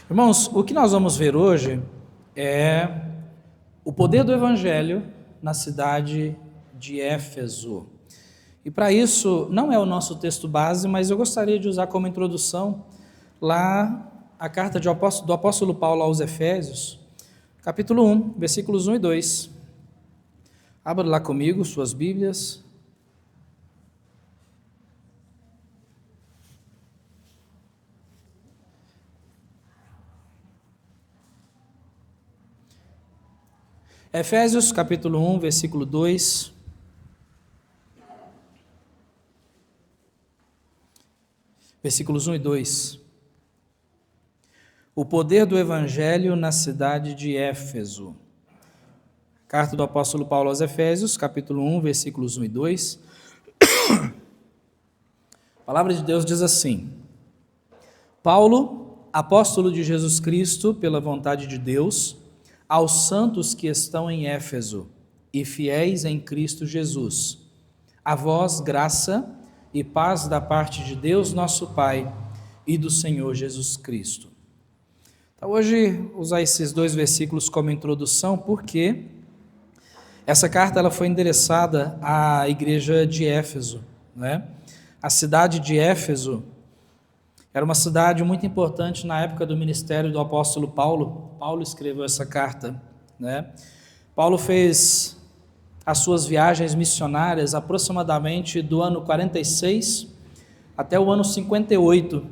Irmãos, o que nós vamos ver hoje é o poder do Evangelho na cidade de Éfeso. E para isso, não é o nosso texto base, mas eu gostaria de usar como introdução lá a carta do apóstolo Paulo aos Efésios, capítulo 1, versículos 1 e 2. Abra lá comigo suas Bíblias. Efésios capítulo 1, versículo 2. Versículos 1 e 2. O poder do Evangelho na cidade de Éfeso. Carta do apóstolo Paulo aos Efésios, capítulo 1, versículos 1 e 2. A palavra de Deus diz assim: Paulo, apóstolo de Jesus Cristo, pela vontade de Deus, aos santos que estão em Éfeso e fiéis em Cristo Jesus, a vós graça e paz da parte de Deus nosso Pai e do Senhor Jesus Cristo. Então, hoje, usar esses dois versículos como introdução, porque essa carta ela foi endereçada à igreja de Éfeso, né? A cidade de Éfeso era uma cidade muito importante na época do ministério do apóstolo Paulo. Paulo escreveu essa carta, né? Paulo fez as suas viagens missionárias aproximadamente do ano 46 até o ano 58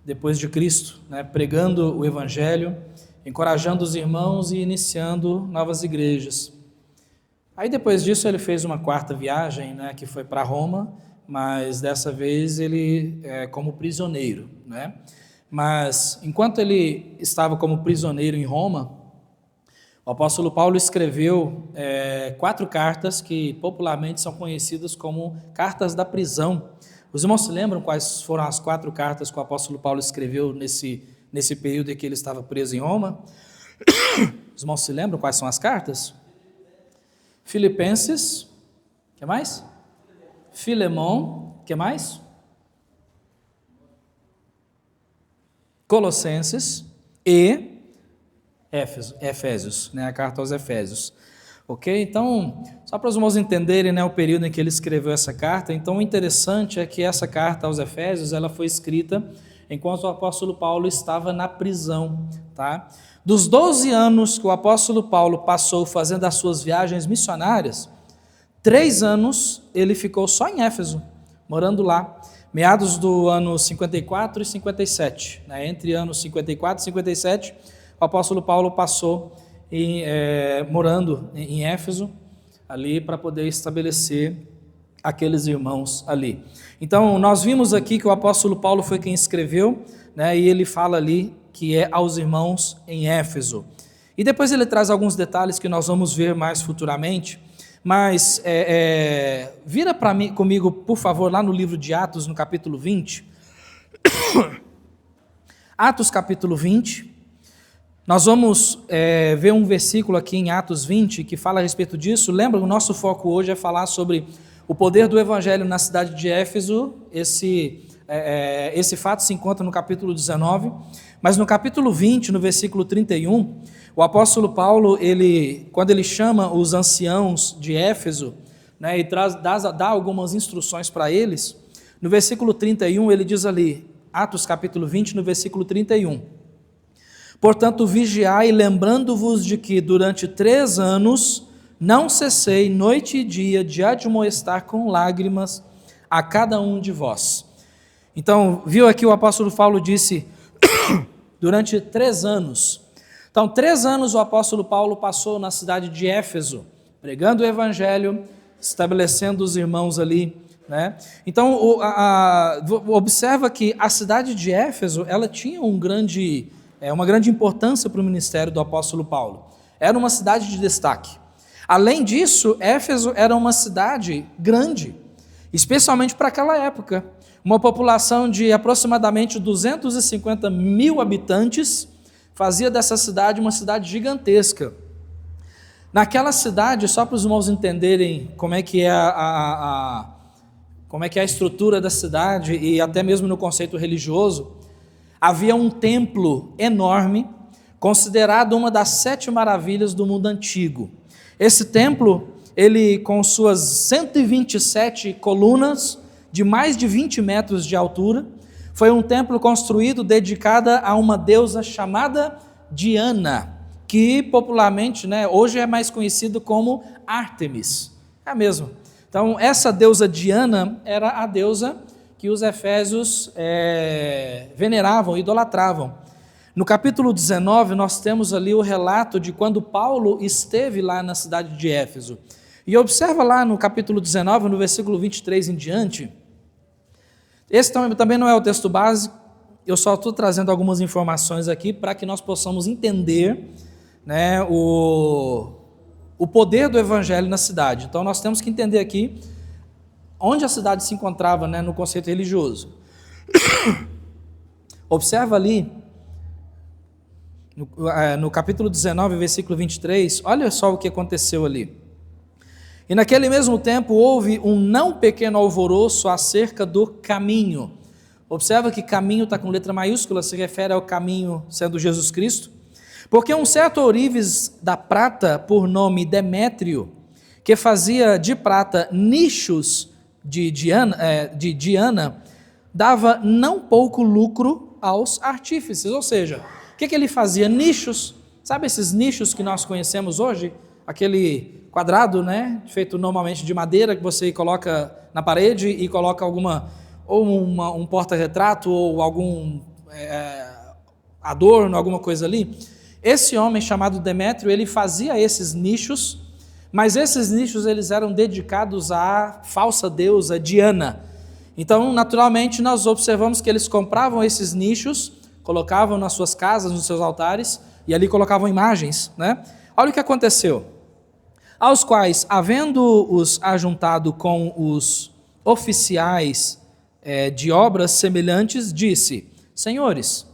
depois de Cristo, né? Pregando o evangelho, encorajando os irmãos e iniciando novas igrejas. Aí depois disso ele fez uma quarta viagem, né, que foi para Roma, mas dessa vez ele como prisioneiro, né? Mas enquanto ele estava como prisioneiro em Roma, o apóstolo Paulo escreveu 4 cartas que popularmente são conhecidas como cartas da prisão. Os irmãos se lembram quais foram as 4 cartas que o apóstolo Paulo escreveu nesse período em que ele estava preso em Roma? Os irmãos se lembram quais são as cartas? Filipenses, o que mais? Filemão, o que mais? Colossenses e Efésios, né? A carta aos Efésios. Ok? Então, só para os irmãos entenderem, né, o período em que ele escreveu essa carta, então o interessante é que essa carta aos Efésios, ela foi escrita enquanto o apóstolo Paulo estava na prisão, tá? Dos 12 anos que o apóstolo Paulo passou fazendo as suas viagens missionárias, 3 anos ele ficou só em Éfeso, morando lá, meados do ano 54 e 57, né? Entre anos 54 e 57, o apóstolo Paulo passou morando em Éfeso, ali para poder estabelecer aqueles irmãos ali. Então, nós vimos aqui que o apóstolo Paulo foi quem escreveu, né, e ele fala ali que é aos irmãos em Éfeso. E depois ele traz alguns detalhes que nós vamos ver mais futuramente, mas vira comigo, por favor, lá no livro de Atos, no capítulo 20. Atos, capítulo 20. Nós vamos ver um versículo aqui em Atos 20 que fala a respeito disso. Lembra, o nosso foco hoje é falar sobre o poder do Evangelho na cidade de Éfeso. Esse fato se encontra no capítulo 19, mas no capítulo 20, no versículo 31, o apóstolo Paulo, quando ele chama os anciãos de Éfeso, né, e dá algumas instruções para eles, no versículo 31 ele diz ali, Atos capítulo 20, no versículo 31, portanto, vigiai, lembrando-vos de que durante 3 anos não cessei noite e dia de admoestar com lágrimas a cada um de vós. Então, viu aqui o apóstolo Paulo disse, durante 3 anos. Então, 3 anos o apóstolo Paulo passou na cidade de Éfeso, pregando o evangelho, estabelecendo os irmãos ali, né? Então, observa que a cidade de Éfeso, ela tinha uma grande importância para o ministério do apóstolo Paulo. Era uma cidade de destaque. Além disso, Éfeso era uma cidade grande, especialmente para aquela época. Uma população de aproximadamente 250 mil habitantes fazia dessa cidade uma cidade gigantesca. Naquela cidade, só para os irmãos entenderem como é que é a estrutura da cidade e até mesmo no conceito religioso, havia um templo enorme, considerado uma das 7 maravilhas do mundo antigo. Esse templo, ele com suas 127 colunas, de mais de 20 metros de altura, foi um templo construído dedicado a uma deusa chamada Diana, que popularmente, hoje é mais conhecido como Ártemis. É mesmo. Então, essa deusa Diana era a deusa que os efésios veneravam, idolatravam. No capítulo 19, nós temos ali o relato de quando Paulo esteve lá na cidade de Éfeso. E observa lá no capítulo 19, no versículo 23 em diante. Esse também não é o texto base, eu só estou trazendo algumas informações aqui para que nós possamos entender o poder do evangelho na cidade. Então nós temos que entender aqui onde a cidade se encontrava no conceito religioso. Observa ali, no capítulo 19, versículo 23, olha só o que aconteceu ali. E naquele mesmo tempo houve um não pequeno alvoroço acerca do caminho. Observa que caminho está com letra maiúscula, se refere ao caminho sendo Jesus Cristo. Porque um certo ourives da prata, por nome Demétrio, que fazia de prata nichos de Diana, dava não pouco lucro aos artífices. Ou seja, o que ele fazia? Nichos. Sabe esses nichos que nós conhecemos hoje? Aquele quadrado, feito normalmente de madeira, que você coloca na parede e coloca um porta-retrato ou algum adorno, alguma coisa ali. Esse homem chamado Demétrio, ele fazia esses nichos, mas esses nichos eles eram dedicados à falsa deusa Diana. Então, naturalmente, nós observamos que eles compravam esses nichos, colocavam nas suas casas, nos seus altares, e ali colocavam imagens. Olha o que aconteceu. Aos quais, havendo-os ajuntado com os oficiais de obras semelhantes, disse: Senhores,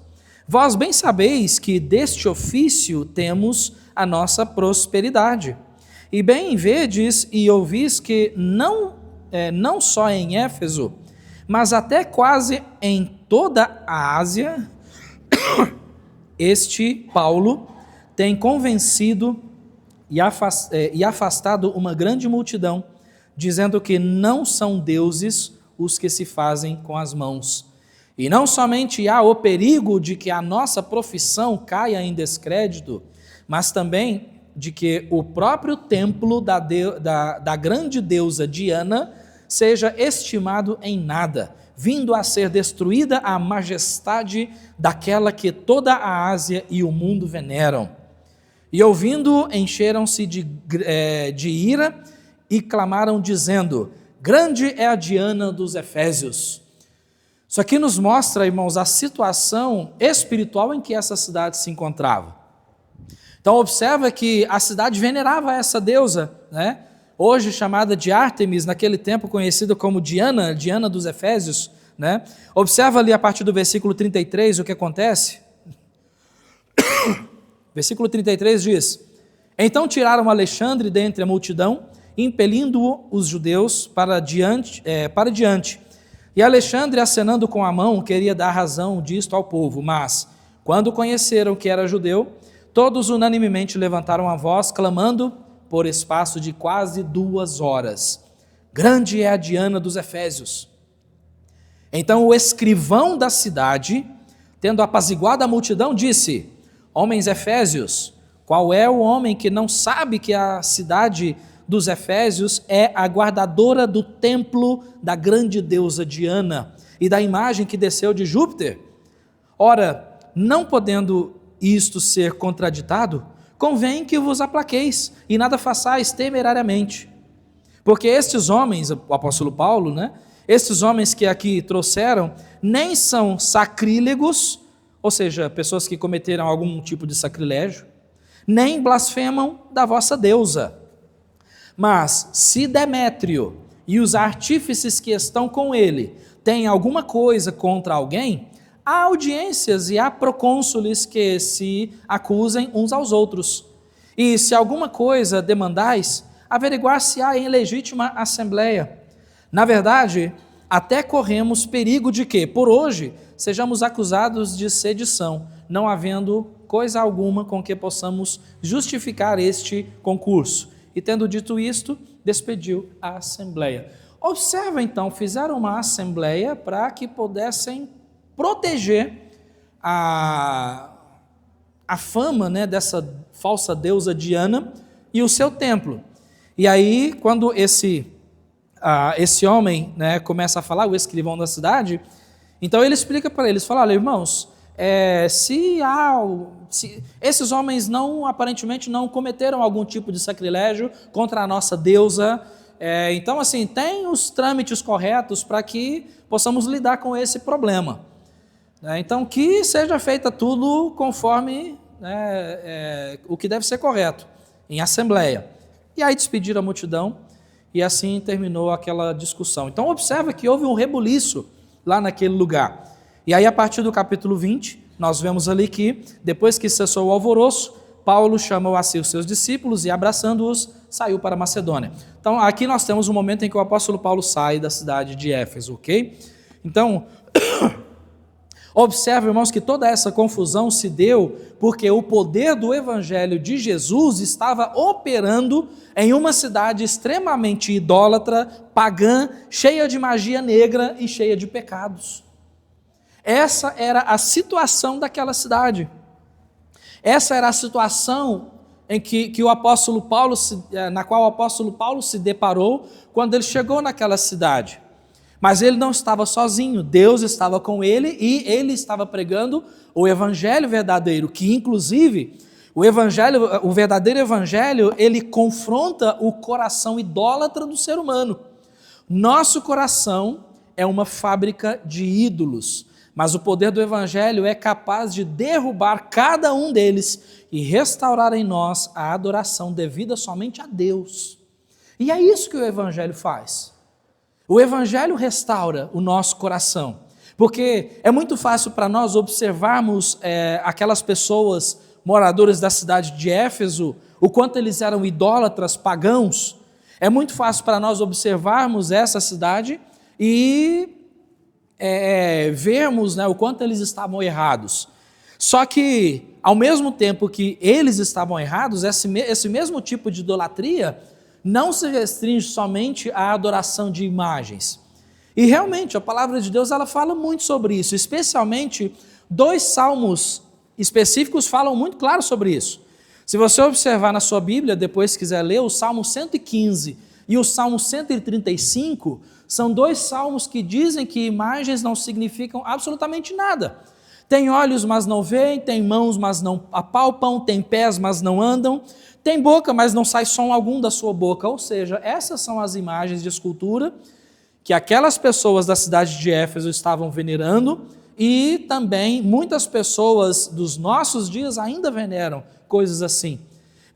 vós bem sabeis que deste ofício temos a nossa prosperidade. E bem vedes e ouvis que não só em Éfeso, mas até quase em toda a Ásia, este Paulo tem convencido e afastado uma grande multidão, dizendo que não são deuses os que se fazem com as mãos. E não somente há o perigo de que a nossa profissão caia em descrédito, mas também de que o próprio templo da grande deusa Diana seja estimado em nada, vindo a ser destruída a majestade daquela que toda a Ásia e o mundo veneram. E ouvindo, encheram-se de ira e clamaram dizendo: grande é a Diana dos Efésios. Isso aqui nos mostra, irmãos, a situação espiritual em que essa cidade se encontrava. Então observa que a cidade venerava essa deusa, hoje chamada de Ártemis, naquele tempo conhecida como Diana, Diana dos Efésios. Observa ali a partir do versículo 33 o que acontece. Versículo 33 diz: Então tiraram Alexandre dentre a multidão, impelindo os judeus para diante. E Alexandre, acenando com a mão, queria dar razão disto ao povo. Mas, quando conheceram que era judeu, todos unanimemente levantaram a voz, clamando por espaço de quase 2 horas: Grande é a Diana dos Efésios. Então o escrivão da cidade, tendo apaziguado a multidão, disse: Homens efésios, qual é o homem que não sabe que a cidade dos Efésios é a guardadora do templo da grande deusa Diana e da imagem que desceu de Júpiter? Ora, não podendo isto ser contraditado, convém que vos aplaqueis e nada façais temerariamente. Porque estes homens, o apóstolo Paulo, estes homens que aqui trouxeram, nem são sacrílegos, ou seja, pessoas que cometeram algum tipo de sacrilégio, nem blasfemam da vossa deusa. Mas se Demétrio e os artífices que estão com ele têm alguma coisa contra alguém, há audiências e há procônsules que se acusem uns aos outros. E se alguma coisa demandais, averiguar-se-á em legítima assembleia. Na verdade, até corremos perigo de que, por hoje, sejamos acusados de sedição, não havendo coisa alguma com que possamos justificar este concurso. E tendo dito isto, despediu a assembleia. Observa então, fizeram uma assembleia para que pudessem proteger a fama, né, dessa falsa deusa Diana e o seu templo. E aí, quando esse homem, né, começa a falar, o escrivão da cidade, então ele explica para eles, fala, olha, irmãos, se esses homens aparentemente não cometeram algum tipo de sacrilégio contra a nossa deusa, então assim, tem os trâmites corretos para que possamos lidar com esse problema. Então que seja feita tudo conforme o que deve ser correto, em assembleia. E aí despediram a multidão e assim terminou aquela discussão. Então observa que houve um rebuliço lá naquele lugar. E aí, a partir do capítulo 20, nós vemos ali que, depois que cessou o alvoroço, Paulo chamou a si os seus discípulos e, abraçando-os, saiu para a Macedônia. Então, aqui nós temos um momento em que o apóstolo Paulo sai da cidade de Éfeso, ok? Então, observe, irmãos, que toda essa confusão se deu porque o poder do evangelho de Jesus estava operando em uma cidade extremamente idólatra, pagã, cheia de magia negra e cheia de pecados. Essa era a situação daquela cidade. Essa era a situação em que o apóstolo Paulo, na qual o apóstolo Paulo se deparou quando ele chegou naquela cidade. Mas ele não estava sozinho, Deus estava com ele e ele estava pregando o evangelho verdadeiro, que inclusive o verdadeiro evangelho, ele confronta o coração idólatra do ser humano. Nosso coração é uma fábrica de ídolos. Mas o poder do evangelho é capaz de derrubar cada um deles e restaurar em nós a adoração devida somente a Deus. E é isso que o evangelho faz. O evangelho restaura o nosso coração, porque é muito fácil para nós observarmos aquelas pessoas moradores da cidade de Éfeso, o quanto eles eram idólatras, pagãos. É muito fácil para nós observarmos essa cidade e vermos, né, o quanto eles estavam errados. Só que, ao mesmo tempo que eles estavam errados, esse mesmo tipo de idolatria não se restringe somente à adoração de imagens. E realmente, a palavra de Deus ela fala muito sobre isso, especialmente 2 salmos específicos falam muito claro sobre isso. Se você observar na sua Bíblia, depois quiser ler, o Salmo 115 e o Salmo 135, são 2 salmos que dizem que imagens não significam absolutamente nada. Tem olhos, mas não veem, tem mãos, mas não apalpam, tem pés, mas não andam, tem boca, mas não sai som algum da sua boca. Ou seja, essas são as imagens de escultura que aquelas pessoas da cidade de Éfeso estavam venerando e também muitas pessoas dos nossos dias ainda veneram coisas assim.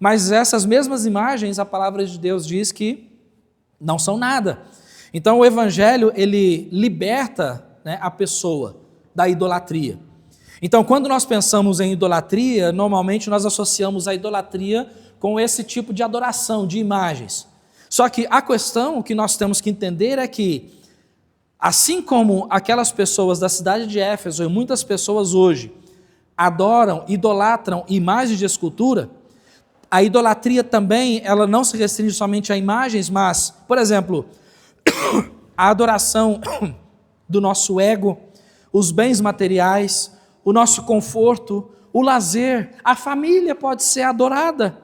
Mas essas mesmas imagens, a palavra de Deus diz que não são nada. Então o evangelho, ele liberta, né, a pessoa da idolatria. Então quando nós pensamos em idolatria, normalmente nós associamos a idolatria com esse tipo de adoração, de imagens. Só que a questão que nós temos que entender é que, assim como aquelas pessoas da cidade de Éfeso e muitas pessoas hoje adoram, idolatram imagens de escultura, a idolatria também, ela não se restringe somente a imagens, mas, por exemplo, a adoração do nosso ego, os bens materiais, o nosso conforto, o lazer, a família pode ser adorada,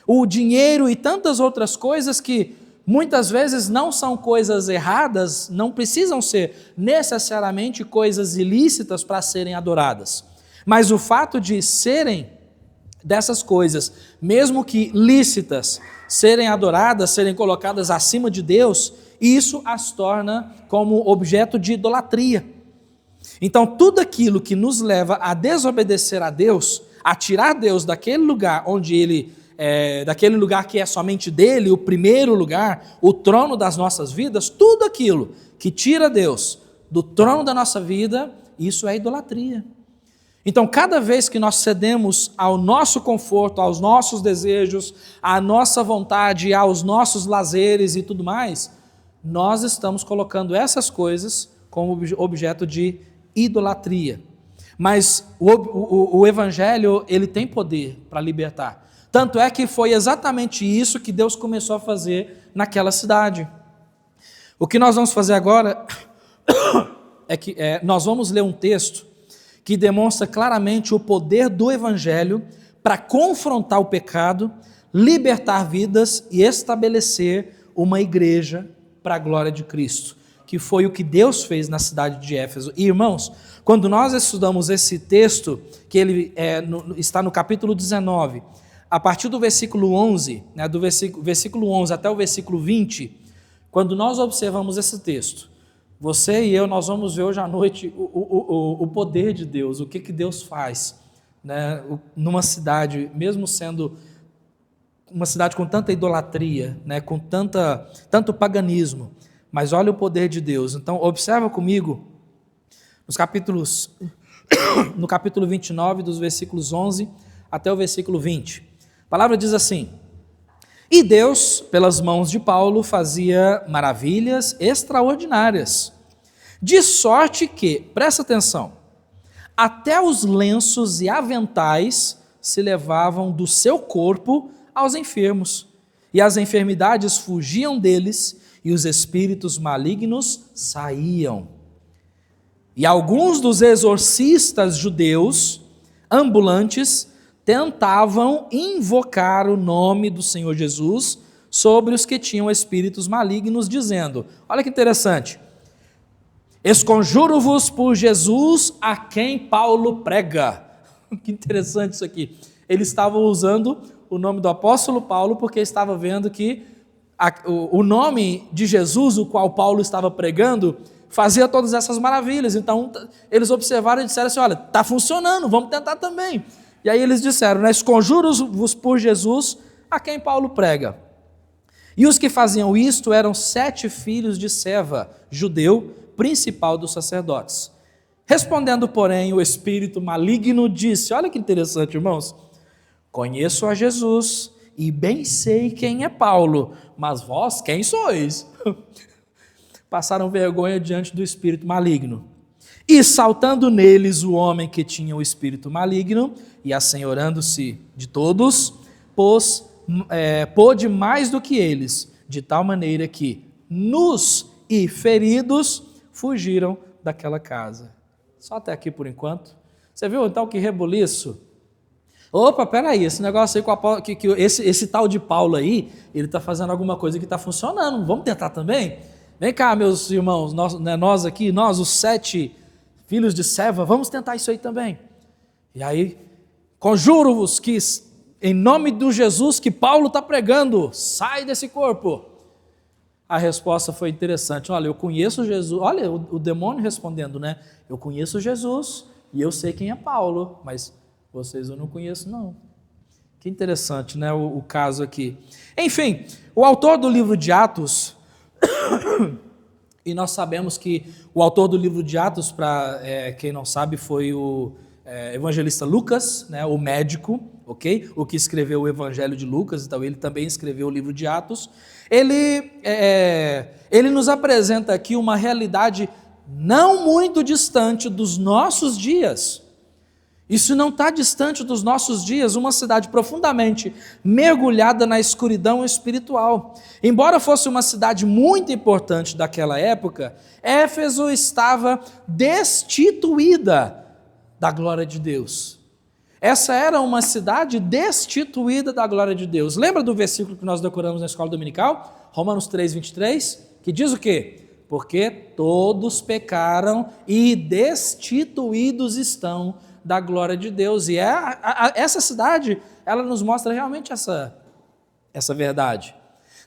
o dinheiro e tantas outras coisas que muitas vezes não são coisas erradas, não precisam ser necessariamente coisas ilícitas para serem adoradas. Mas o fato de serem dessas coisas, mesmo que lícitas, serem adoradas, serem colocadas acima de Deus, isso as torna como objeto de idolatria. Então, tudo aquilo que nos leva a desobedecer a Deus, a tirar Deus daquele lugar onde Ele, daquele lugar que é somente dele, o primeiro lugar, o trono das nossas vidas, tudo aquilo que tira Deus do trono da nossa vida, isso é idolatria. Então, cada vez que nós cedemos ao nosso conforto, aos nossos desejos, à nossa vontade, aos nossos lazeres e tudo mais, nós estamos colocando essas coisas como objeto de idolatria. Mas o Evangelho, ele tem poder para libertar. Tanto é que foi exatamente isso que Deus começou a fazer naquela cidade. O que nós vamos fazer agora é que nós vamos ler um texto que demonstra claramente o poder do Evangelho para confrontar o pecado, libertar vidas e estabelecer uma igreja para a glória de Cristo, que foi o que Deus fez na cidade de Éfeso. E, irmãos, quando nós estudamos esse texto, que ele está no capítulo 19, a partir do versículo 11, né, do versículo 11 até o versículo 20, quando nós observamos esse texto, você e eu, nós vamos ver hoje à noite o poder de Deus, o que Deus faz, né, numa cidade, mesmo sendo uma cidade com tanta idolatria, né, com tanto paganismo, mas olha o poder de Deus. Então, observa comigo no capítulo 29, dos versículos 11 até o versículo 20. A palavra diz assim: e Deus, pelas mãos de Paulo, fazia maravilhas extraordinárias, de sorte que, presta atenção, até os lenços e aventais se levavam do seu corpo aos enfermos, e as enfermidades fugiam deles, e os espíritos malignos saíam. E alguns dos exorcistas judeus ambulantes tentavam invocar o nome do Senhor Jesus sobre os que tinham espíritos malignos, dizendo, olha que interessante, esconjuro-vos por Jesus a quem Paulo prega. Que interessante isso aqui. Eles estavam usando o nome do apóstolo Paulo porque estava vendo que o nome de Jesus, o qual Paulo estava pregando, fazia todas essas maravilhas. Então eles observaram e disseram assim, olha, está funcionando, vamos tentar também. E aí eles disseram, né, esconjuro-vos por Jesus a quem Paulo prega. E os que faziam isto eram 7 filhos de Seva, judeu, principal dos sacerdotes. Respondendo, porém, o espírito maligno disse, olha que interessante, irmãos, conheço a Jesus e bem sei quem é Paulo, mas vós quem sois? Passaram vergonha diante do espírito maligno. E saltando neles o homem que tinha o espírito maligno, e assenhorando-se de todos, pôde mais do que eles, de tal maneira que, nus e feridos, fugiram daquela casa. Só até aqui por enquanto. Você viu então que rebuliço? Opa, peraí, esse negócio aí, esse tal de Paulo aí, ele está fazendo alguma coisa que está funcionando, vamos tentar também? Vem cá, meus irmãos, nós aqui, os 7 filhos de Seva, vamos tentar isso aí também. E aí, conjuro-vos que, em nome do Jesus que Paulo está pregando, sai desse corpo. A resposta foi interessante, olha, eu conheço Jesus, olha o demônio respondendo, né? Eu conheço Jesus e eu sei quem é Paulo, mas vocês eu não conheço não. Que interessante, né, o caso aqui. Enfim, o autor do livro de Atos, e nós sabemos que o autor do livro de Atos, para quem não sabe, foi o evangelista Lucas, né, o médico, ok? O que escreveu o Evangelho de Lucas, então ele também escreveu o livro de Atos. Ele nos apresenta aqui uma realidade não muito distante dos nossos dias. Isso não está distante dos nossos dias, uma cidade profundamente mergulhada na escuridão espiritual. Embora fosse uma cidade muito importante daquela época, Éfeso estava destituída da glória de Deus. Essa era uma cidade destituída da glória de Deus. Lembra do versículo que nós decoramos na escola dominical? Romanos 3, 23, que diz o quê? Porque todos pecaram e destituídos estão da glória de Deus. E essa cidade, ela nos mostra realmente essa verdade.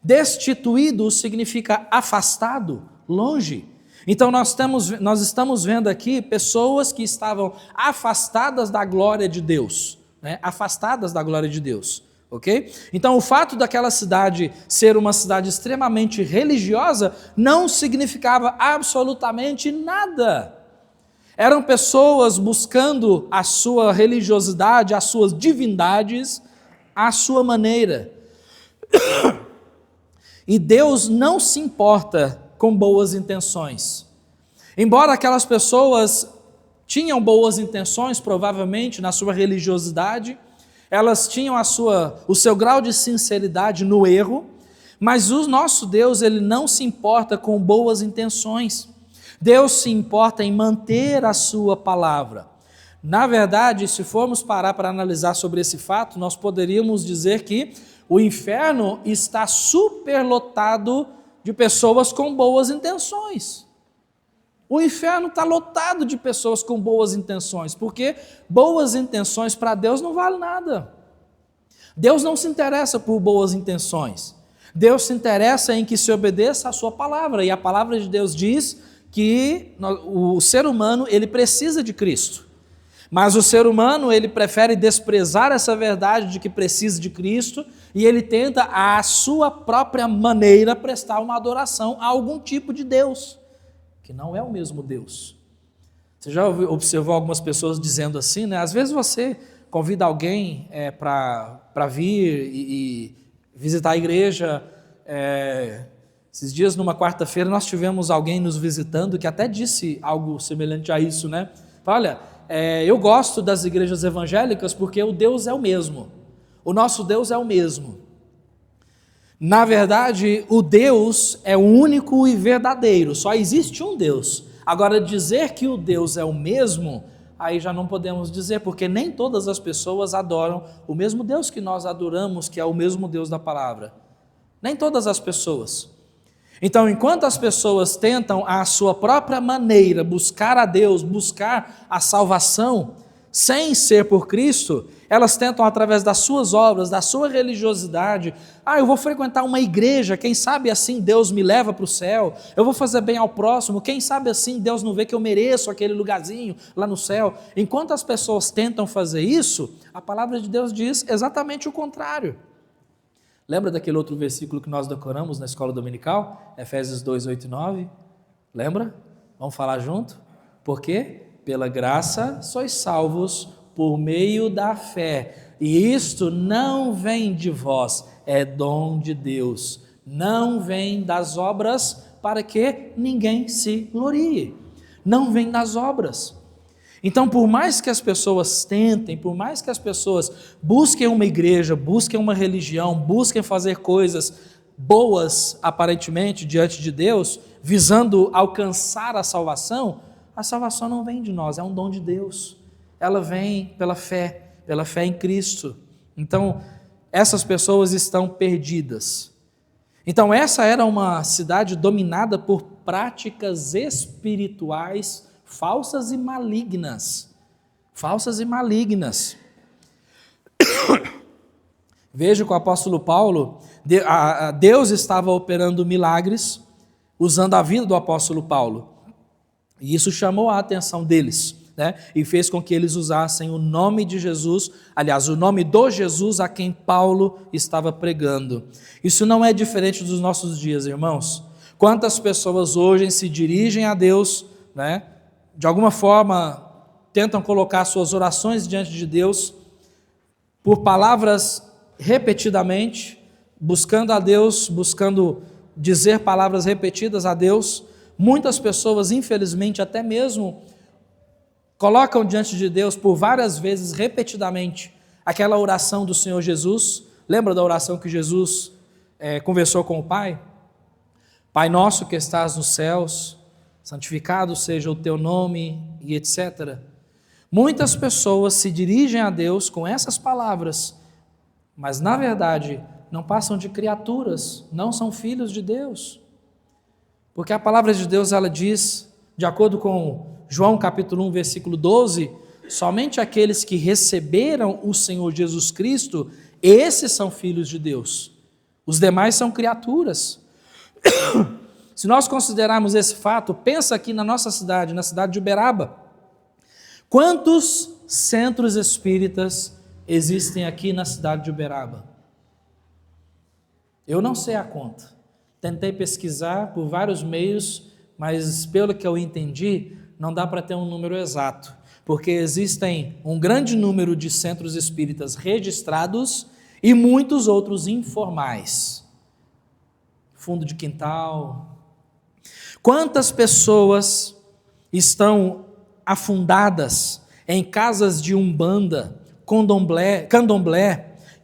Destituído significa afastado, longe. Então nós estamos vendo aqui pessoas que estavam afastadas da glória de Deus, né? Afastadas da glória de Deus, ok? Então o fato daquela cidade ser uma cidade extremamente religiosa não significava absolutamente nada. Eram pessoas buscando a sua religiosidade, as suas divindades, à sua maneira. E Deus não se importa com boas intenções. Embora aquelas pessoas tinham boas intenções, provavelmente, na sua religiosidade, elas tinham o seu grau de sinceridade no erro, mas o nosso Deus, ele não se importa com boas intenções. Deus se importa em manter a sua palavra. Na verdade, se formos parar para analisar sobre esse fato, nós poderíamos dizer que o inferno está superlotado de pessoas com boas intenções. O inferno está lotado de pessoas com boas intenções, porque boas intenções para Deus não valem nada. Deus não se interessa por boas intenções. Deus se interessa em que se obedeça a sua palavra, e a palavra de Deus diz que o ser humano, ele precisa de Cristo. Mas o ser humano, ele prefere desprezar essa verdade de que precisa de Cristo, e ele tenta, à sua própria maneira, prestar uma adoração a algum tipo de Deus, que não é o mesmo Deus. Você já observou algumas pessoas dizendo assim, né? Às vezes você convida alguém para vir e visitar a igreja. Esses dias, numa quarta-feira, nós tivemos alguém nos visitando que até disse algo semelhante a isso, né? Olha, eu gosto das igrejas evangélicas porque o Deus é o mesmo. O nosso Deus é o mesmo. Na verdade, o Deus é o único e verdadeiro, só existe um Deus. Agora, dizer que o Deus é o mesmo, aí já não podemos dizer, porque nem todas as pessoas adoram o mesmo Deus que nós adoramos, que é o mesmo Deus da palavra. Nem todas as pessoas. Então, enquanto as pessoas tentam, à sua própria maneira, buscar a Deus, buscar a salvação, sem ser por Cristo, elas tentam através das suas obras, da sua religiosidade, eu vou frequentar uma igreja, quem sabe assim Deus me leva para o céu, eu vou fazer bem ao próximo, quem sabe assim Deus não vê que eu mereço aquele lugarzinho lá no céu. Enquanto as pessoas tentam fazer isso, a palavra de Deus diz exatamente o contrário. Lembra daquele outro versículo que nós decoramos na escola dominical? Efésios 2, 8 e 9. Lembra? Vamos falar junto? Por quê? Pela graça sois salvos por meio da fé. E isto não vem de vós, é dom de Deus. Não vem das obras para que ninguém se glorie. Não vem das obras. Então, por mais que as pessoas tentem, por mais que as pessoas busquem uma igreja, busquem uma religião, busquem fazer coisas boas, aparentemente, diante de Deus, visando alcançar a salvação não vem de nós, é um dom de Deus. Ela vem pela fé em Cristo. Então, essas pessoas estão perdidas. Então, essa era uma cidade dominada por práticas espirituais falsas e malignas. Falsas e malignas. Veja que o apóstolo Paulo, Deus estava operando milagres usando a vida do apóstolo Paulo. E isso chamou a atenção deles, né? E fez com que eles usassem o nome de Jesus, aliás, o nome do Jesus a quem Paulo estava pregando. Isso não é diferente dos nossos dias, irmãos. Quantas pessoas hoje se dirigem a Deus, né? De alguma forma tentam colocar suas orações diante de Deus por palavras repetidamente, buscando a Deus, buscando dizer palavras repetidas a Deus. Muitas pessoas, infelizmente, até mesmo colocam diante de Deus por várias vezes, repetidamente, aquela oração do Senhor Jesus. Lembra da oração que Jesus conversou com o Pai? Pai nosso que estás nos céus, santificado seja o teu nome, e etc. Muitas pessoas se dirigem a Deus com essas palavras, mas na verdade não passam de criaturas, não são filhos de Deus. Porque a palavra de Deus, ela diz, de acordo com João capítulo 1, versículo 12, somente aqueles que receberam o Senhor Jesus Cristo, esses são filhos de Deus. Os demais são criaturas. Se nós considerarmos esse fato, pensa aqui na nossa cidade, na cidade de Uberaba. Quantos centros espíritas existem aqui na cidade de Uberaba? Eu não sei a conta. Tentei pesquisar por vários meios, mas pelo que eu entendi, não dá para ter um número exato, porque existem um grande número de centros espíritas registrados e muitos outros informais. Fundo de quintal. Quantas pessoas estão afundadas em casas de umbanda, candomblé,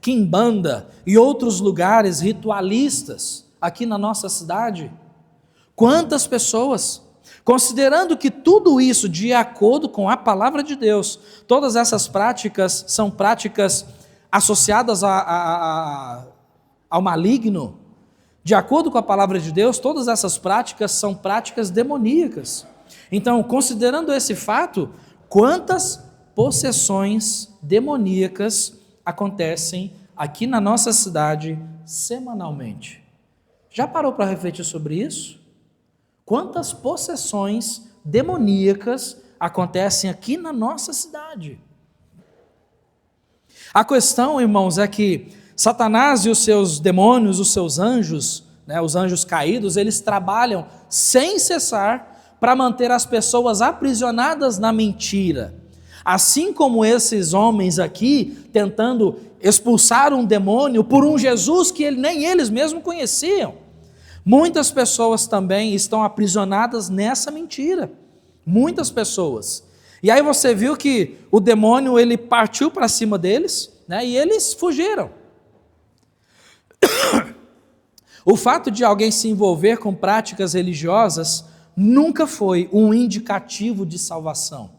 quimbanda e outros lugares ritualistas aqui na nossa cidade? Quantas pessoas, considerando que tudo isso de acordo com a palavra de Deus, todas essas práticas são práticas associadas ao maligno, de acordo com a palavra de Deus, todas essas práticas são práticas demoníacas. Então, considerando esse fato, quantas possessões demoníacas acontecem aqui na nossa cidade semanalmente? Já parou para refletir sobre isso? Quantas possessões demoníacas acontecem aqui na nossa cidade? A questão, irmãos, é que Satanás e os seus demônios, os seus anjos, os anjos caídos, eles trabalham sem cessar para manter as pessoas aprisionadas na mentira. Assim como esses homens aqui, tentando expulsar um demônio por um Jesus que nem eles mesmos conheciam. Muitas pessoas também estão aprisionadas nessa mentira. Muitas pessoas. E aí você viu que o demônio, ele partiu para cima deles, e eles fugiram. O fato de alguém se envolver com práticas religiosas nunca foi um indicativo de salvação.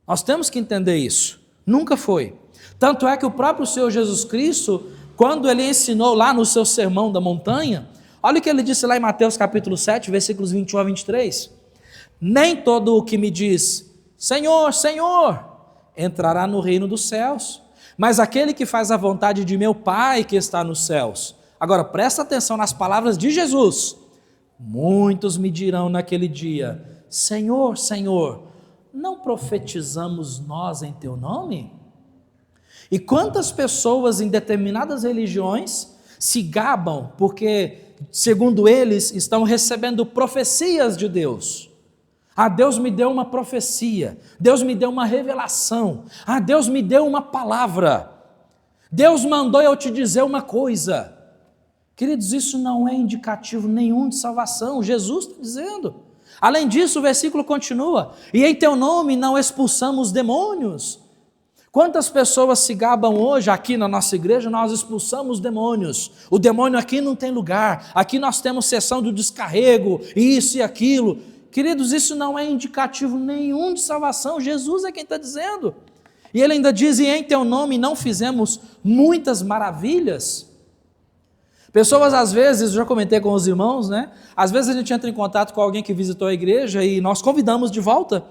Nós temos que entender isso. Nunca foi. Tanto é que o próprio Senhor Jesus Cristo, quando ele ensinou lá no seu sermão da montanha, olha o que ele disse lá em Mateus capítulo 7, versículos 21 a 23. Nem todo o que me diz, Senhor, Senhor, entrará no reino dos céus, mas aquele que faz a vontade de meu Pai que está nos céus. Agora, presta atenção nas palavras de Jesus. Muitos me dirão naquele dia, Senhor, Senhor, não profetizamos nós em teu nome? E quantas pessoas em determinadas religiões se gabam porque, segundo eles, estão recebendo profecias de Deus. Deus me deu uma profecia, Deus me deu uma revelação, Deus me deu uma palavra, Deus mandou eu te dizer uma coisa. Queridos, isso não é indicativo nenhum de salvação, Jesus está dizendo. Além disso, o versículo continua, e em teu nome não expulsamos demônios. Quantas pessoas se gabam hoje aqui na nossa igreja, nós expulsamos demônios, o demônio aqui não tem lugar, aqui nós temos sessão do descarrego, isso e aquilo. Queridos, isso não é indicativo nenhum de salvação, Jesus é quem está dizendo. E ele ainda diz, e em teu nome não fizemos muitas maravilhas. Pessoas às vezes, já comentei com os irmãos, às vezes a gente entra em contato com alguém que visitou a igreja e nós convidamos de volta,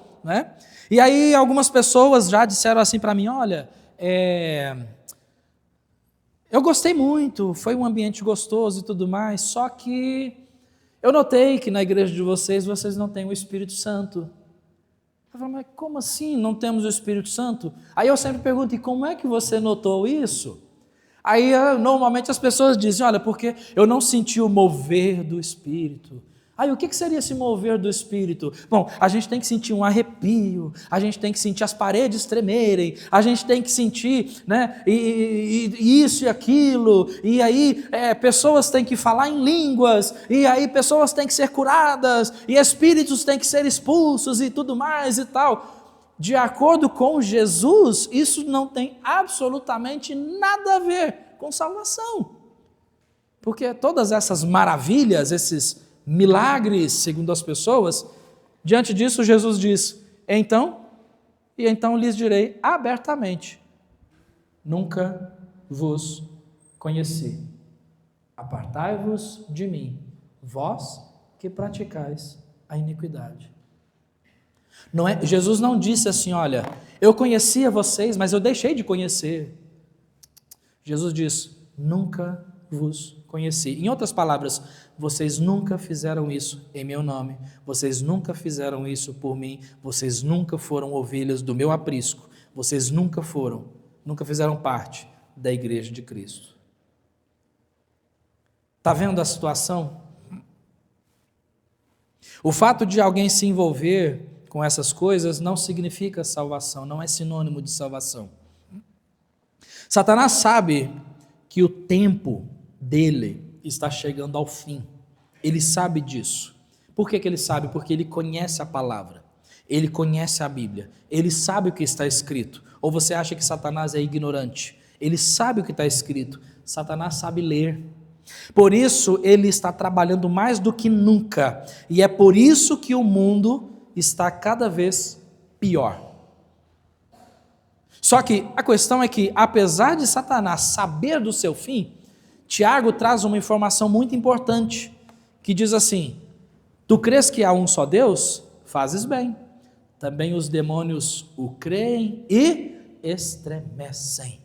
E aí algumas pessoas já disseram assim para mim, olha, eu gostei muito, foi um ambiente gostoso e tudo mais, só que eu notei que na igreja de vocês não têm o Espírito Santo. Eu falo, mas como assim não temos o Espírito Santo? Aí eu sempre pergunto, e como é que você notou isso? Aí normalmente as pessoas dizem, olha, porque eu não senti o mover do Espírito. Aí o que seria esse mover do Espírito? Bom, a gente tem que sentir um arrepio, a gente tem que sentir as paredes tremerem, a gente tem que sentir e isso e aquilo, e aí pessoas têm que falar em línguas, e aí pessoas têm que ser curadas, e espíritos têm que ser expulsos e tudo mais e tal. De acordo com Jesus, isso não tem absolutamente nada a ver com salvação. Porque todas essas maravilhas, esses milagres, segundo as pessoas, diante disso Jesus diz, então lhes direi abertamente, nunca vos conheci, apartai-vos de mim, vós que praticais a iniquidade. Jesus não disse assim, olha, eu conhecia vocês, mas eu deixei de conhecer. Jesus diz, nunca vos conheci. Em outras palavras, vocês nunca fizeram isso em meu nome, vocês nunca fizeram isso por mim, vocês nunca foram ovelhas do meu aprisco, vocês nunca fizeram parte da igreja de Cristo. Está vendo a situação? O fato de alguém se envolver com essas coisas não significa salvação, não é sinônimo de salvação. Satanás sabe que o tempo dele está chegando ao fim. Ele sabe disso. Por que ele sabe? Porque ele conhece a palavra. ele conhece a Bíblia, ele sabe o que está escrito. Ou você acha que Satanás é ignorante? Ele sabe o que está escrito. Satanás sabe ler. Por isso ele está trabalhando mais do que nunca. E é por isso que o mundo está cada vez pior. Só que a questão é que, apesar de Satanás saber do seu fim, Tiago traz uma informação muito importante, que diz assim: tu crês que há um só Deus? Fazes bem. Também os demônios o creem e estremecem.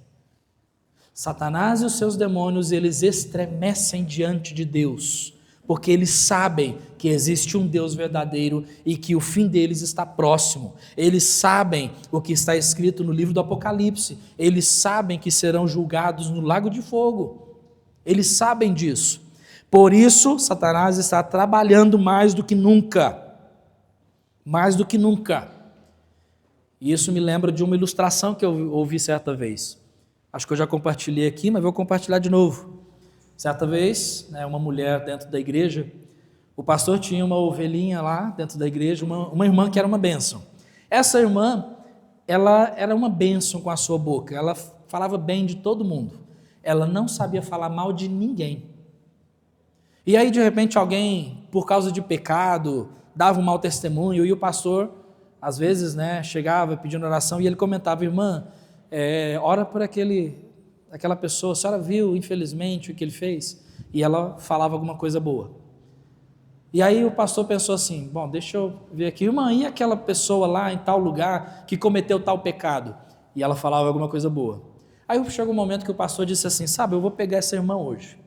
Satanás e os seus demônios, eles estremecem diante de Deus, porque eles sabem que existe um Deus verdadeiro e que o fim deles está próximo. Eles sabem o que está escrito no livro do Apocalipse. Eles sabem que serão julgados no lago de fogo. Eles sabem disso. Por isso, Satanás está trabalhando mais do que nunca. Mais do que nunca. E isso me lembra de uma ilustração que eu ouvi certa vez. Acho que eu já compartilhei aqui, mas vou compartilhar de novo. Certa vez, uma mulher dentro da igreja, o pastor tinha uma ovelhinha lá dentro da igreja, uma irmã que era uma bênção. Essa irmã, ela era uma bênção com a sua boca, ela falava bem de todo mundo. Ela não sabia falar mal de ninguém. E aí, de repente, alguém, por causa de pecado, dava um mau testemunho, e o pastor, às vezes, chegava pedindo oração, e ele comentava: irmã, ora por aquela pessoa, a senhora viu, infelizmente, o que ele fez? E ela falava alguma coisa boa. E aí o pastor pensou assim: bom, deixa eu ver aqui, irmã, e aquela pessoa lá em tal lugar que cometeu tal pecado? E ela falava alguma coisa boa. Aí chegou um momento que o pastor disse assim: sabe, eu vou pegar essa irmã hoje.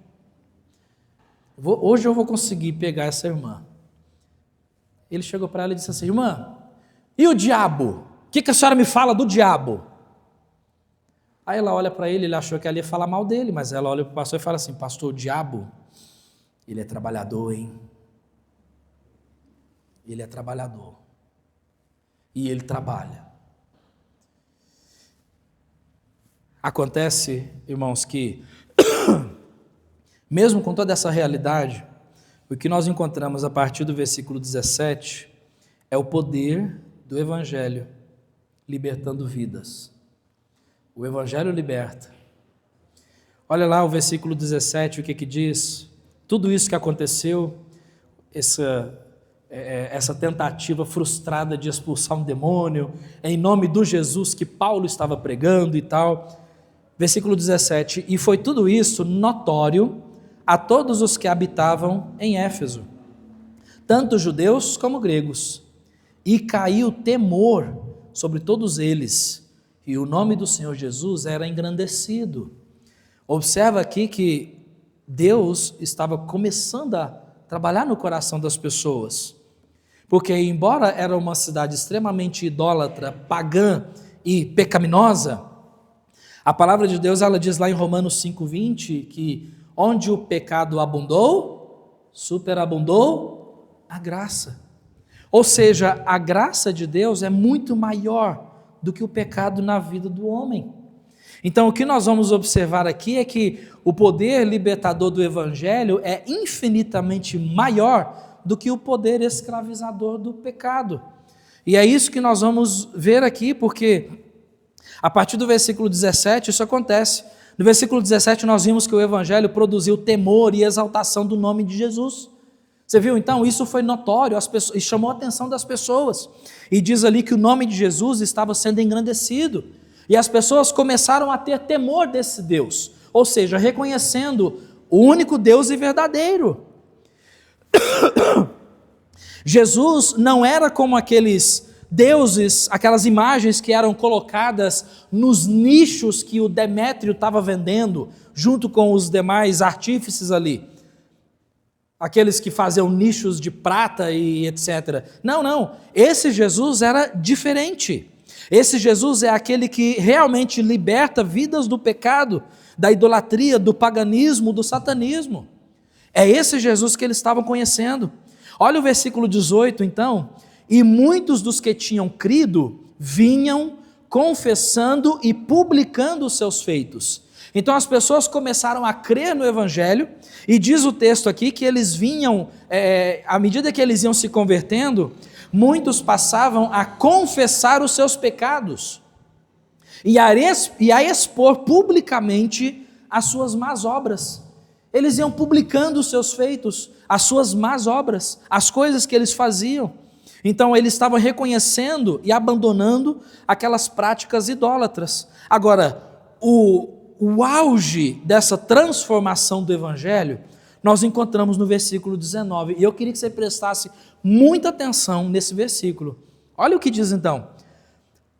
Hoje eu vou conseguir pegar essa irmã. Ele chegou para ela e disse assim: irmã, e o diabo? O que a senhora me fala do diabo? Aí ela olha para ele, ele achou que ela ia falar mal dele, mas ela olha para o pastor e fala assim: pastor, o diabo, ele é trabalhador, hein? Ele é trabalhador. E ele trabalha. Acontece, irmãos, que mesmo com toda essa realidade, o que nós encontramos a partir do versículo 17 é o poder do Evangelho libertando vidas. O Evangelho liberta. Olha lá o versículo 17, o que diz? Tudo isso que aconteceu, essa tentativa frustrada de expulsar um demônio, em nome do Jesus que Paulo estava pregando e tal. Versículo 17, e foi tudo isso notório a todos os que habitavam em Éfeso, tanto judeus como gregos, e caiu temor sobre todos eles, e o nome do Senhor Jesus era engrandecido. Observa aqui que Deus estava começando a trabalhar no coração das pessoas, porque embora era uma cidade extremamente idólatra, pagã e pecaminosa, a palavra de Deus, ela diz lá em Romanos 5,20, que onde o pecado abundou, superabundou a graça. Ou seja, a graça de Deus é muito maior do que o pecado na vida do homem. Então, o que nós vamos observar aqui é que o poder libertador do Evangelho é infinitamente maior do que o poder escravizador do pecado. E é isso que nós vamos ver aqui, porque a partir do versículo 17 isso acontece. No versículo 17 nós vimos que o Evangelho produziu temor e exaltação do nome de Jesus. Você viu então? Isso foi notório e chamou a atenção das pessoas. E diz ali que o nome de Jesus estava sendo engrandecido. E as pessoas começaram a ter temor desse Deus. Ou seja, reconhecendo o único Deus e verdadeiro. Jesus não era como aqueles deuses, aquelas imagens que eram colocadas nos nichos que o Demétrio estava vendendo, junto com os demais artífices ali. Aqueles que faziam nichos de prata e etc. Não. Esse Jesus era diferente. Esse Jesus é aquele que realmente liberta vidas do pecado, da idolatria, do paganismo, do satanismo. É esse Jesus que eles estavam conhecendo. Olha o versículo 18, então. E muitos dos que tinham crido vinham confessando e publicando os seus feitos. Então as pessoas começaram a crer no Evangelho, e diz o texto aqui que eles vinham, à medida que eles iam se convertendo, muitos passavam a confessar os seus pecados e a expor publicamente as suas más obras. Eles iam publicando os seus feitos, as suas más obras, as coisas que eles faziam. Então eles estavam reconhecendo e abandonando aquelas práticas idólatras. Agora, o auge dessa transformação do Evangelho, nós encontramos no versículo 19, e eu queria que você prestasse muita atenção nesse versículo. Olha o que diz então: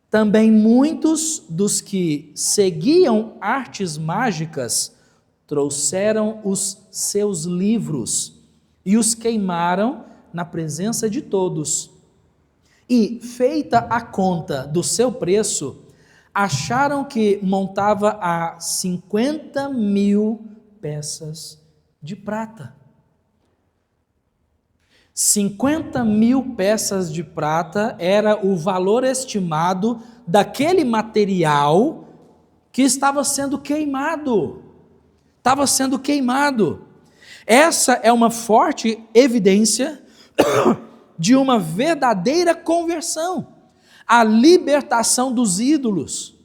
também muitos dos que seguiam artes mágicas trouxeram os seus livros e os queimaram na presença de todos. E, feita a conta do seu preço, acharam que montava a 50.000 peças de prata. 50.000 peças de prata era o valor estimado daquele material que estava sendo queimado. Estava sendo queimado. Essa é uma forte evidência de uma verdadeira conversão, a libertação dos ídolos.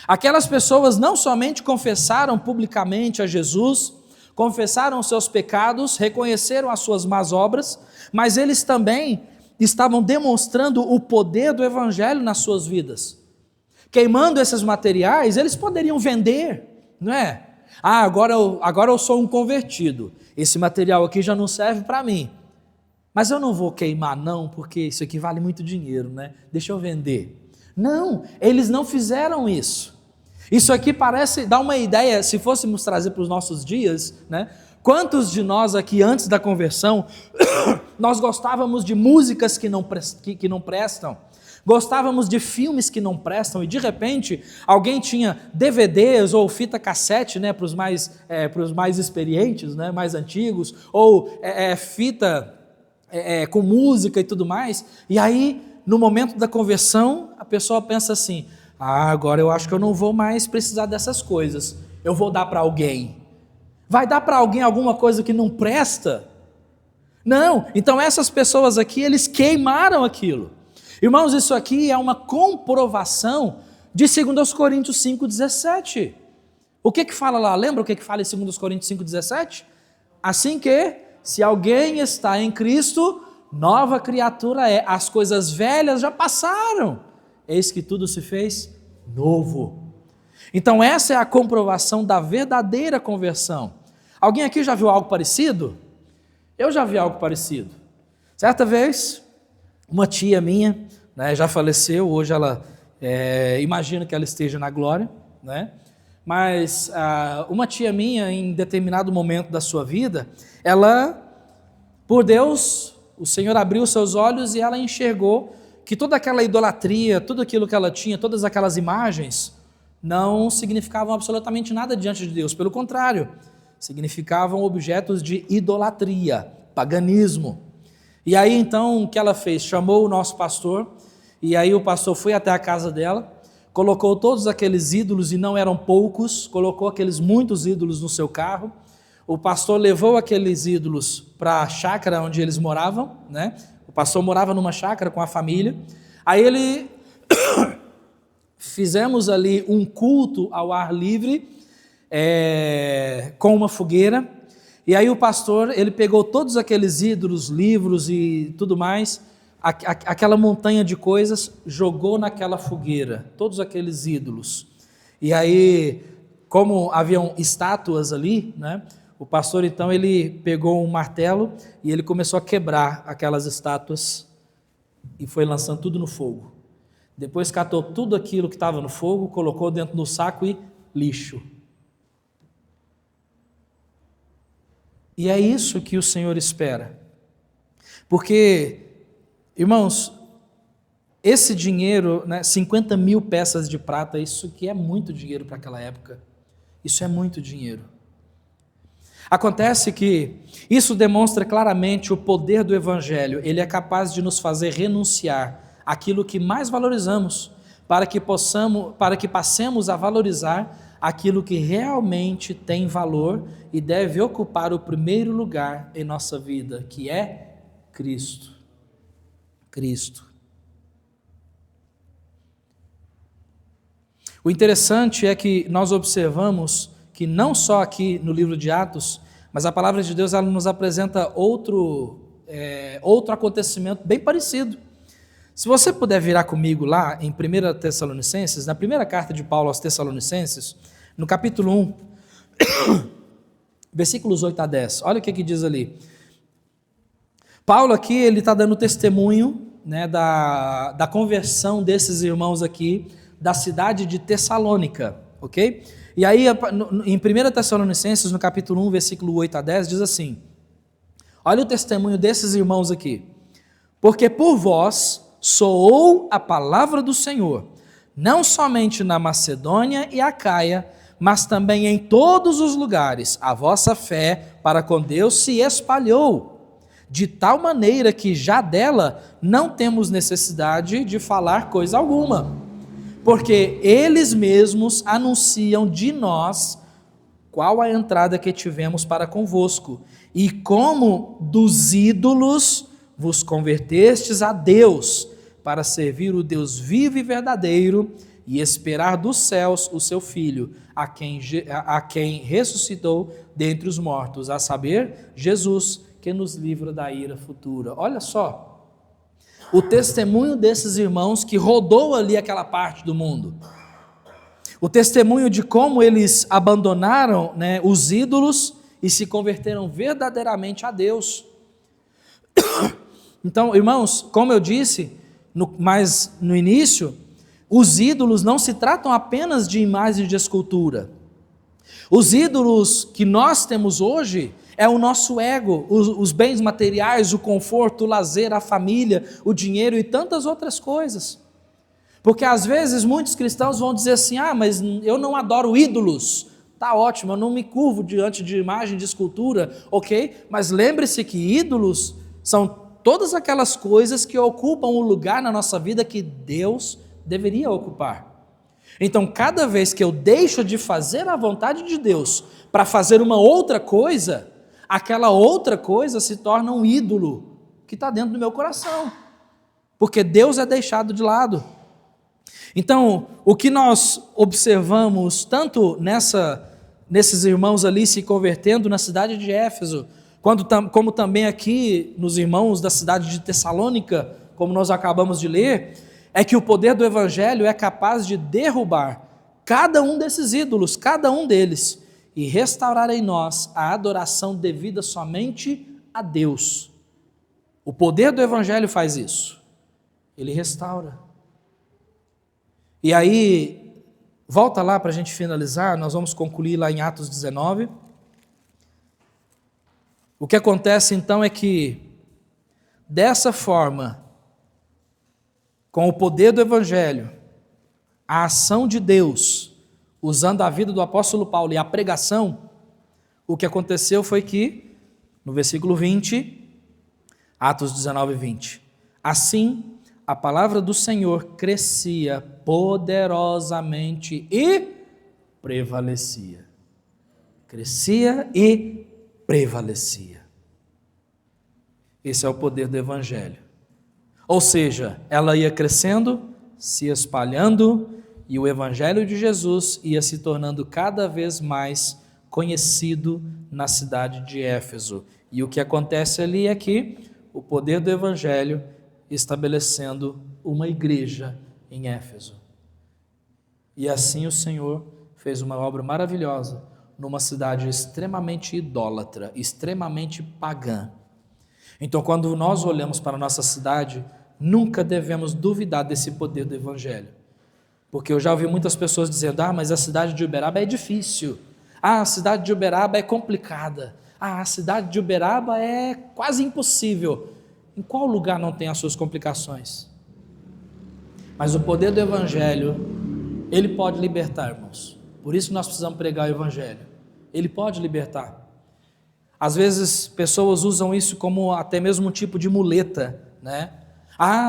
Aquelas pessoas não somente confessaram publicamente a Jesus, confessaram os seus pecados, reconheceram as suas más obras, mas eles também estavam demonstrando o poder do Evangelho nas suas vidas. Queimando esses materiais, eles poderiam vender, não é? Agora eu sou um convertido, esse material aqui já não serve para mim, mas eu não vou queimar não, porque isso aqui vale muito dinheiro, né? Deixa eu vender. Não, eles não fizeram isso. Isso aqui parece dar uma ideia, se fôssemos trazer para os nossos dias, né? Quantos de nós aqui antes da conversão, nós gostávamos de músicas que não prestam, gostávamos de filmes que não prestam, e de repente alguém tinha DVDs ou fita cassete, né, para os mais experientes, né, mais antigos, ou fita com música e tudo mais, e aí no momento da conversão a pessoa pensa assim: agora eu acho que eu não vou mais precisar dessas coisas, eu vou dar para alguém. Vai dar para alguém alguma coisa que não presta? Não, então essas pessoas aqui, eles queimaram aquilo. Irmãos, isso aqui é uma comprovação de 2 Coríntios 5,17. O que fala lá? Lembra o que fala em 2 Coríntios 5,17? Assim que, se alguém está em Cristo, nova criatura é, as coisas velhas já passaram, eis que tudo se fez novo. Então essa é a comprovação da verdadeira conversão. Alguém aqui já viu algo parecido? Eu já vi algo parecido. Certa vez, uma tia minha, né, já faleceu, hoje ela, imagino que ela esteja na glória, né? Mas uma tia minha, em determinado momento da sua vida, ela, por Deus, o Senhor abriu seus olhos e ela enxergou que toda aquela idolatria, tudo aquilo que ela tinha, todas aquelas imagens, não significavam absolutamente nada diante de Deus, pelo contrário, significavam objetos de idolatria, paganismo. E aí então o que ela fez? Chamou o nosso pastor, e aí o pastor foi até a casa dela, colocou todos aqueles ídolos, e não eram poucos, colocou aqueles muitos ídolos no seu carro. O pastor levou aqueles ídolos para a chácara onde eles moravam, né? O pastor morava numa chácara com a família. Aí ele fizemos ali um culto ao ar livre, com uma fogueira. E aí o pastor, ele pegou todos aqueles ídolos, livros e tudo mais, aquela montanha de coisas, jogou naquela fogueira, todos aqueles ídolos. E aí, como haviam estátuas ali, né? O pastor então, ele pegou um martelo e ele começou a quebrar aquelas estátuas e foi lançando tudo no fogo. Depois catou tudo aquilo que estava no fogo, colocou dentro do saco e lixo. E é isso que o Senhor espera. Porque, irmãos, esse dinheiro, né, 50.000 peças de prata, isso que é muito dinheiro para aquela época. Isso é muito dinheiro. Acontece que isso demonstra claramente o poder do Evangelho. Ele é capaz de nos fazer renunciar àquilo que mais valorizamos, para que passemos a valorizar aquilo que realmente tem valor e deve ocupar o primeiro lugar em nossa vida, que é Cristo. Cristo. O interessante é que nós observamos que não só aqui no livro de Atos, mas a palavra de Deus ela nos apresenta outro acontecimento bem parecido. Se você puder virar comigo lá em 1 Tessalonicenses, na primeira carta de Paulo aos Tessalonicenses, no capítulo 1, versículos 8 a 10, olha o que diz ali. Paulo aqui ele está dando testemunho, né, da conversão desses irmãos aqui, da cidade de Tessalônica, ok? E aí, em 1 Tessalonicenses, no capítulo 1, versículo 8 a 10, diz assim, olha o testemunho desses irmãos aqui. Porque por vós soou a palavra do Senhor, não somente na Macedônia e Acaia, mas também em todos os lugares, a vossa fé para com Deus se espalhou, de tal maneira que já dela não temos necessidade de falar coisa alguma. Porque eles mesmos anunciam de nós qual a entrada que tivemos para convosco, e como dos ídolos vos convertestes a Deus, para servir o Deus vivo e verdadeiro, e esperar dos céus o seu Filho, a quem ressuscitou dentre os mortos, a saber, Jesus, que nos livra da ira futura. Olha só, o testemunho desses irmãos que rodou ali aquela parte do mundo. O testemunho de como eles abandonaram, né, os ídolos e se converteram verdadeiramente a Deus. Então, irmãos, como eu disse, mas no início, os ídolos não se tratam apenas de imagens de escultura. Os ídolos que nós temos hoje é o nosso ego, os bens materiais, o conforto, o lazer, a família, o dinheiro e tantas outras coisas. Porque às vezes muitos cristãos vão dizer assim, mas eu não adoro ídolos. Tá ótimo, eu não me curvo diante de imagem de escultura, ok? Mas lembre-se que ídolos são todas aquelas coisas que ocupam o lugar na nossa vida que Deus deveria ocupar. Então, cada vez que eu deixo de fazer a vontade de Deus para fazer uma outra coisa, aquela outra coisa se torna um ídolo que está dentro do meu coração, porque Deus é deixado de lado. Então, o que nós observamos tanto nesses irmãos ali se convertendo na cidade de Éfeso, como também aqui nos irmãos da cidade de Tessalônica, como nós acabamos de ler, é que o poder do Evangelho é capaz de derrubar cada um desses ídolos, cada um deles, e restaurar em nós a adoração devida somente a Deus. O poder do Evangelho faz isso. Ele restaura. E aí, volta lá para a gente finalizar, nós vamos concluir lá em Atos 19. O que acontece então é que, dessa forma, com o poder do Evangelho, a ação de Deus, usando a vida do apóstolo Paulo e a pregação, o que aconteceu foi que, no versículo 20, Atos 19, 20, assim a palavra do Senhor crescia poderosamente e prevalecia. Crescia e prevalecia. Esse é o poder do Evangelho. Ou seja, ela ia crescendo, se espalhando, e o Evangelho de Jesus ia se tornando cada vez mais conhecido na cidade de Éfeso. E o que acontece ali é que o poder do Evangelho estabelecendo uma igreja em Éfeso. E assim o Senhor fez uma obra maravilhosa numa cidade extremamente idólatra, extremamente pagã. Então, quando nós olhamos para a nossa cidade, nunca devemos duvidar desse poder do Evangelho. Porque eu já ouvi muitas pessoas dizendo, mas a cidade de Uberaba é difícil. A cidade de Uberaba é complicada. A cidade de Uberaba é quase impossível. Em qual lugar não tem as suas complicações? Mas o poder do Evangelho, ele pode libertar, irmãos. Por isso nós precisamos pregar o Evangelho. Ele pode libertar. Às vezes pessoas usam isso como até mesmo um tipo de muleta, né?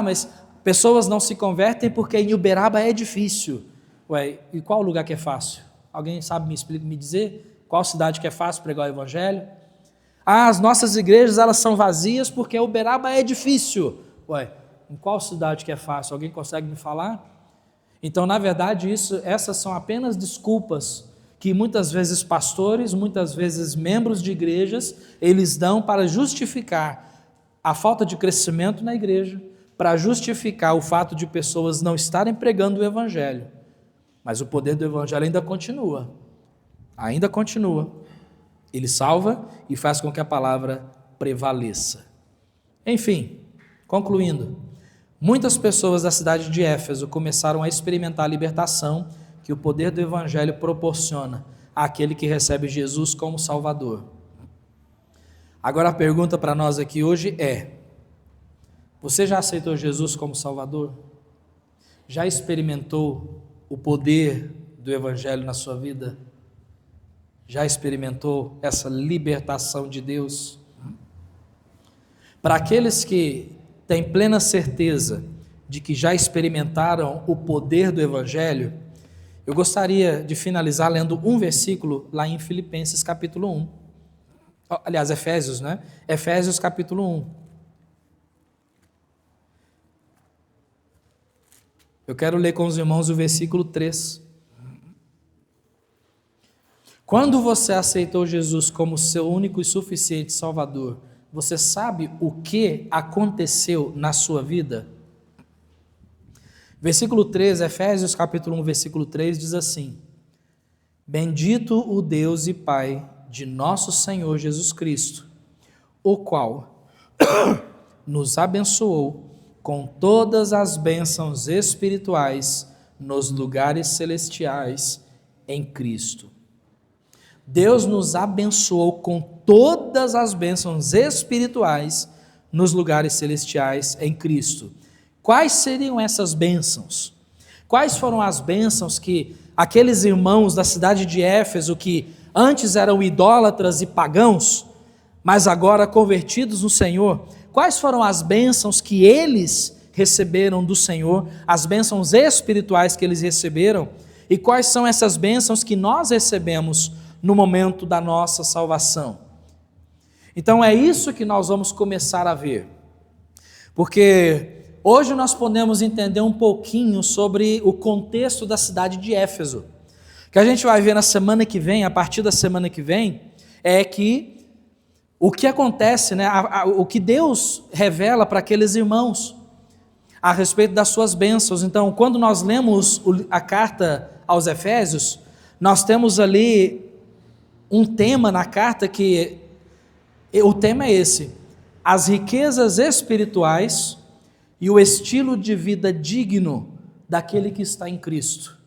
Mas pessoas não se convertem porque em Uberaba é difícil. Ué, e qual lugar que é fácil? Alguém sabe me dizer qual cidade que é fácil pregar o Evangelho? As nossas igrejas elas são vazias porque Uberaba é difícil. Ué, Em qual cidade que é fácil? Alguém consegue me falar? Então, na verdade, essas são apenas desculpas que muitas vezes pastores, muitas vezes membros de igrejas, eles dão para justificar a falta de crescimento na igreja, para justificar o fato de pessoas não estarem pregando o evangelho. Mas o poder do evangelho ainda continua. Ainda continua. Ele salva e faz com que a palavra prevaleça. Enfim, concluindo, muitas pessoas da cidade de Éfeso começaram a experimentar a libertação que o poder do evangelho proporciona àquele que recebe Jesus como Salvador. Agora a pergunta para nós aqui hoje é: você já aceitou Jesus como Salvador? Já experimentou o poder do evangelho na sua vida? Já experimentou essa libertação de Deus? Para aqueles que têm plena certeza de que já experimentaram o poder do evangelho, eu gostaria de finalizar lendo um versículo lá em Filipenses capítulo 1. Aliás, Efésios, né? Efésios capítulo 1. Eu quero ler com os irmãos o versículo 3. Quando você aceitou Jesus como seu único e suficiente Salvador, você sabe o que aconteceu na sua vida? Versículo 3, Efésios capítulo 1, versículo 3 diz assim: Bendito o Deus e Pai de nosso Senhor Jesus Cristo, o qual nos abençoou com todas as bênçãos espirituais nos lugares celestiais em Cristo. Deus nos abençoou com todas as bênçãos espirituais nos lugares celestiais em Cristo. Quais seriam essas bênçãos? Quais foram as bênçãos que aqueles irmãos da cidade de Éfeso, que antes eram idólatras e pagãos, mas agora convertidos no Senhor, quais foram as bênçãos que eles receberam do Senhor, as bênçãos espirituais que eles receberam, e quais são essas bênçãos que nós recebemos no momento da nossa salvação? Então é isso que nós vamos começar a ver, porque hoje nós podemos entender um pouquinho sobre o contexto da cidade de Éfeso. O que a gente vai ver na semana que vem, a partir da semana que vem, é que o que acontece, né, o que Deus revela para aqueles irmãos a respeito das suas bênçãos. Então, quando nós lemos a carta aos Efésios, nós temos ali um tema na carta que o tema é esse: as riquezas espirituais e o estilo de vida digno daquele que está em Cristo.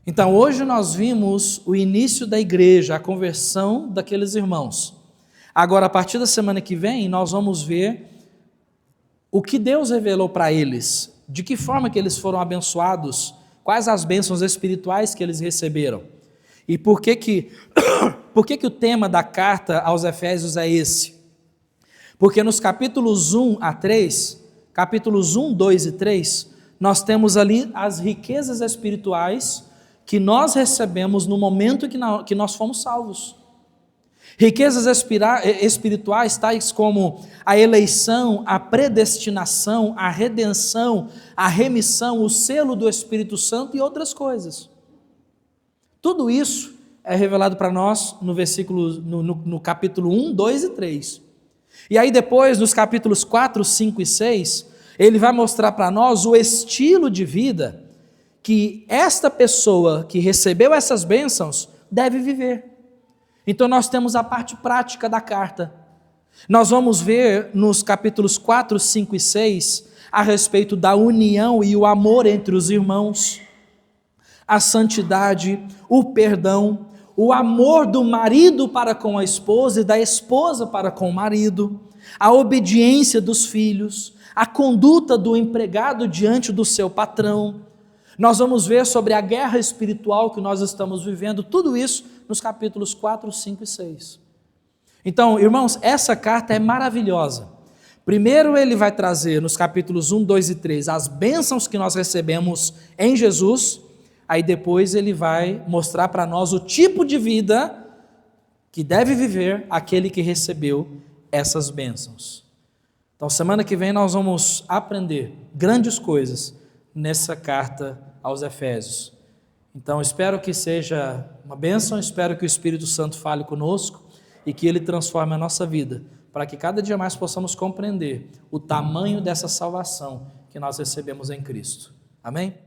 Então, hoje nós vimos o início da igreja, a conversão daqueles irmãos. Agora, a partir da semana que vem, nós vamos ver o que Deus revelou para eles, de que forma que eles foram abençoados, quais as bênçãos espirituais que eles receberam. E por que o tema da carta aos Efésios é esse? Porque nos capítulos 1 a 3, capítulos 1, 2 e 3, nós temos ali as riquezas espirituais que nós recebemos no momento que nós fomos salvos. Riquezas espirituais tais como a eleição, a predestinação, a redenção, a remissão, o selo do Espírito Santo e outras coisas. Tudo isso é revelado para nós no capítulo 1, 2 e 3. E aí depois, nos capítulos 4, 5 e 6, ele vai mostrar para nós o estilo de vida que esta pessoa que recebeu essas bênçãos deve viver. Então nós temos a parte prática da carta. Nós vamos ver nos capítulos 4, 5 e 6 a respeito da união e o amor entre os irmãos, a santidade, o perdão, o amor do marido para com a esposa e da esposa para com o marido, a obediência dos filhos, a conduta do empregado diante do seu patrão. Nós vamos ver sobre a guerra espiritual que nós estamos vivendo, tudo isso nos capítulos 4, 5 e 6. Então, irmãos, essa carta é maravilhosa. Primeiro ele vai trazer nos capítulos 1, 2 e 3 as bênçãos que nós recebemos em Jesus. Aí depois ele vai mostrar para nós o tipo de vida que deve viver aquele que recebeu essas bênçãos. Então, semana que vem nós vamos aprender grandes coisas nessa carta aos Efésios. Então, espero que seja uma bênção, espero que o Espírito Santo fale conosco e que ele transforme a nossa vida, para que cada dia mais possamos compreender o tamanho dessa salvação que nós recebemos em Cristo. Amém?